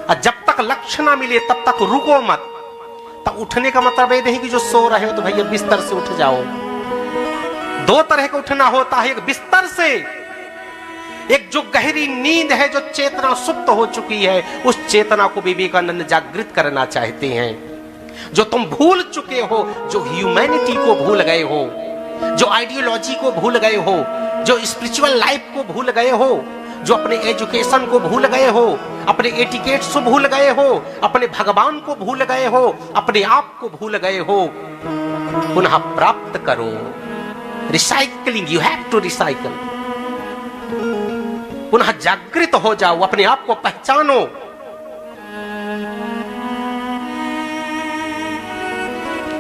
और जब तक लक्ष्य ना मिले तब तक रुको मत। तब उठने का मतलब ये नहीं कि जो सो रहे हो तो भैया बिस्तर से उठ जाओ। दो तरह का उठना होता है, एक बिस्तर से, एक जो गहरी नींद है, जो चेतना सुप्त हो चुकी है, उस चेतना को विवेकानंद जागृत करना चाहते हैं। जो तुम भूल चुके हो, जो ह्यूमैनिटी को भूल गए हो, जो आइडियोलॉजी को भूल गए हो, जो स्पिरिचुअल लाइफ को भूल गए हो, जो अपने एजुकेशन को भूल गए हो, अपने एटिकेट्स को भूल गए हो, अपने भगवान को भूल गए हो, अपने आप को भूल गए हो, पुनः प्राप्त करो। Recycling, you have to recycle. पुनः जागृत हो जाओ, अपने आप को पहचानो।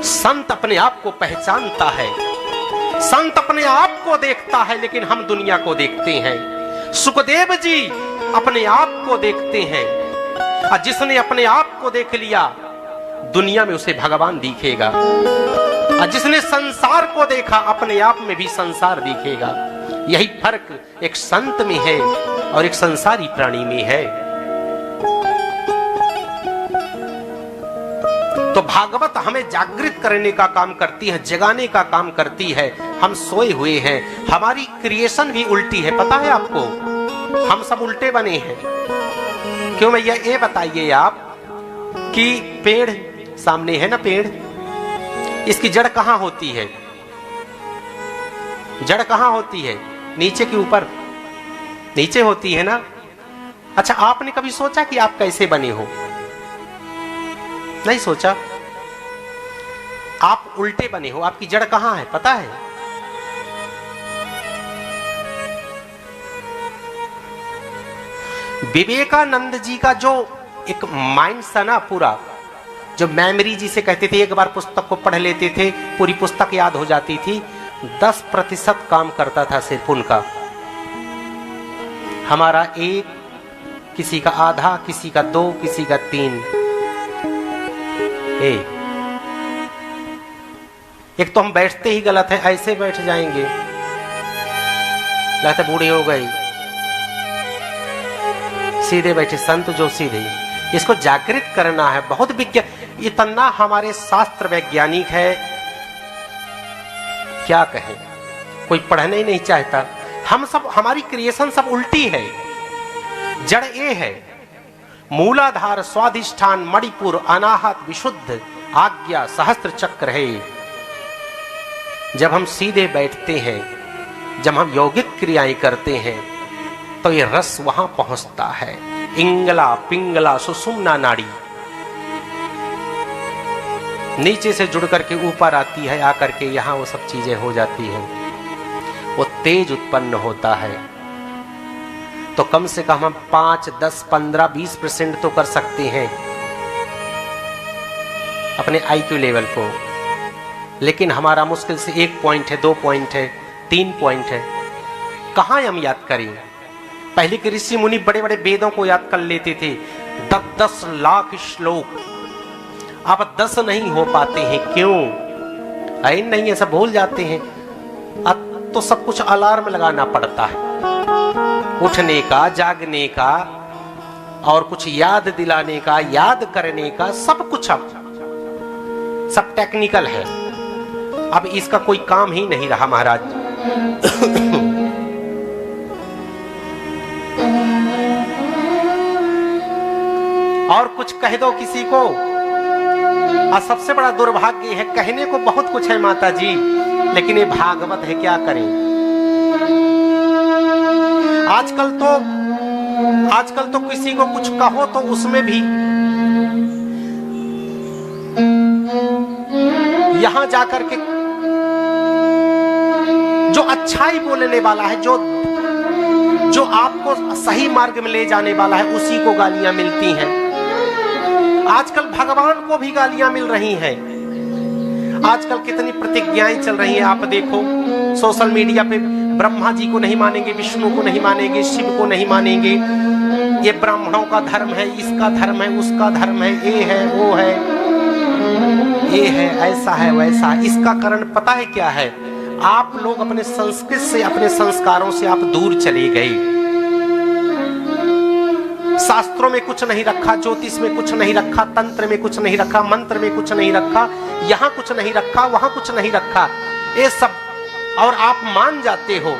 संत अपने आप को पहचानता है, संत अपने आप को देखता है, लेकिन हम दुनिया को देखते हैं। सुखदेव जी अपने आप को देखते हैं, और जिसने अपने आप को देख लिया दुनिया में उसे भगवान दिखेगा, और जिसने संसार को देखा अपने आप में भी संसार दिखेगा। यही फर्क एक संत में है और एक संसारी प्राणी में है। तो भागवत हमें जागृत करने का काम करती है, जगाने का काम करती है। हम सोए हुए हैं, हमारी क्रिएशन भी उल्टी है, पता है आपको? हम सब उल्टे बने हैं। क्यों भैया? ये बताइए आप कि पेड़ सामने है ना, पेड़, इसकी जड़ कहां होती है? जड़ कहां होती है? नीचे के ऊपर, नीचे होती है ना। अच्छा, आपने कभी सोचा कि आप कैसे बने हो? नहीं सोचा। आप उल्टे बने हो। आपकी जड़ कहां है पता है? विवेकानंद जी का जो एक माइंड था ना, पूरा जो मेमोरी जिसे कहते थे, एक बार पुस्तक को पढ़ लेते थे पूरी पुस्तक याद हो जाती थी, 10% काम करता था सिर्फ उनका। हमारा 1, किसी का आधा, किसी का 2, किसी का 3। एक तो हम बैठते ही गलत है, ऐसे बैठ जाएंगे, लगता बूढ़े हो गए। सीधे बैठे, संत जो सीधे। इसको जागृत करना है। बहुत विज्ञान, इतना हमारे शास्त्र वैज्ञानिक है, क्या कहें, कोई पढ़ने ही नहीं चाहता। हम सब, हमारी क्रिएशन सब उल्टी है। जड़ ए है, मूलाधार, स्वाधिष्ठान, मणिपुर, अनाहत, विशुद्ध, आज्ञा, सहस्त्र चक्र है। जब हम सीधे बैठते हैं, जब हम यौगिक क्रियाएं करते हैं, तो ये रस वहां पहुंचता है। इंगला, पिंगला, सुषुम्ना नाड़ी नीचे से जुड़ करके ऊपर आती है, आकर के यहां वो सब चीजें हो जाती हैं, वो तेज उत्पन्न होता है। तो कम से कम हम 5, 10, 15, 20% तो कर सकते हैं अपने IQ लेवल को। लेकिन हमारा मुश्किल से 1 पॉइंट है, 2 पॉइंट है, 3 पॉइंट है। कहां हम याद करें? पहले के ऋषि मुनि बड़े बड़े वेदों को याद कर लेते थे, 10 लाख श्लोक। अब 10 नहीं हो पाते हैं, क्यों? ऐ नहीं, ऐसा भूल जाते हैं। अब तो सब कुछ अलार्म लगाना पड़ता है, उठने का, जागने का, और कुछ याद दिलाने का, याद करने का, सब कुछ अब सब टेक्निकल है। अब इसका कोई काम ही नहीं रहा महाराज। और कुछ कह दो किसी को, और सबसे बड़ा दुर्भाग्य है, कहने को बहुत कुछ है माता जी, लेकिन ये भागवत है, क्या करें? आजकल तो किसी को कुछ कहो तो उसमें भी यहां जाकर के जो अच्छाई बोलने वाला है, जो आपको सही मार्ग में ले जाने वाला है, उसी को गालियां मिलती हैं। आजकल भगवान को भी गालियां मिल रही हैं। आजकल कितनी प्रतिज्ञाएं चल रही हैं, आप देखो सोशल मीडिया पे। ब्रह्मा जी को नहीं मानेंगे, विष्णु को नहीं मानेंगे, शिव को नहीं मानेंगे, ये ब्राह्मणों का धर्म है, इसका धर्म है, उसका धर्म है, ये है, वो है, ये है, ऐसा है, वैसा है। इसका कारण पता है क्या है? आप लोग अपने संस्कृत से, अपने संस्कारों से आप दूर चले गए। शास्त्रों में कुछ नहीं रखा, ज्योतिष में कुछ नहीं रखा, तंत्र में कुछ नहीं रखा, मंत्र में कुछ नहीं रखा, यहां कुछ नहीं रखा, वहां कुछ नहीं रखा, ये सब, और आप मान जाते हो।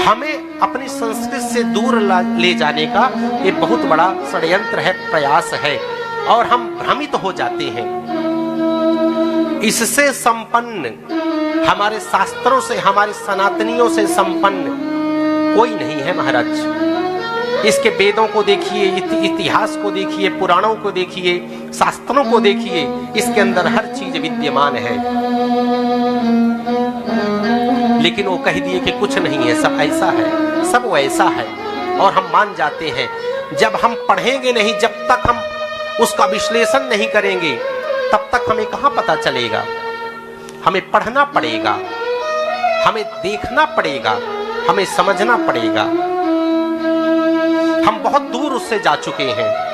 हमें अपनी संस्कृति से दूर ले जाने का ये बहुत बड़ा षड्यंत्र है, प्रयास है, और हम भ्रमित हो जाते हैं। इससे संपन्न, हमारे शास्त्रों से, हमारे सनातनियों से संपन्न कोई नहीं है महाराज। इसके वेदों को देखिए, इतिहास को देखिए, पुराणों को देखिए, शास्त्रों को देखिए, इसके अंदर हर चीज विद्यमान है। लेकिन वो कह दिए कि कुछ नहीं है, सब ऐसा है, सब वैसा है, और हम मान जाते हैं। जब हम पढ़ेंगे नहीं, जब तक हम उसका विश्लेषण नहीं करेंगे, तब तक हमें कहां पता चलेगा। हमें पढ़ना पड़ेगा, हमें देखना पड़ेगा, हमें समझना पड़ेगा। हम बहुत दूर उससे जा चुके हैं।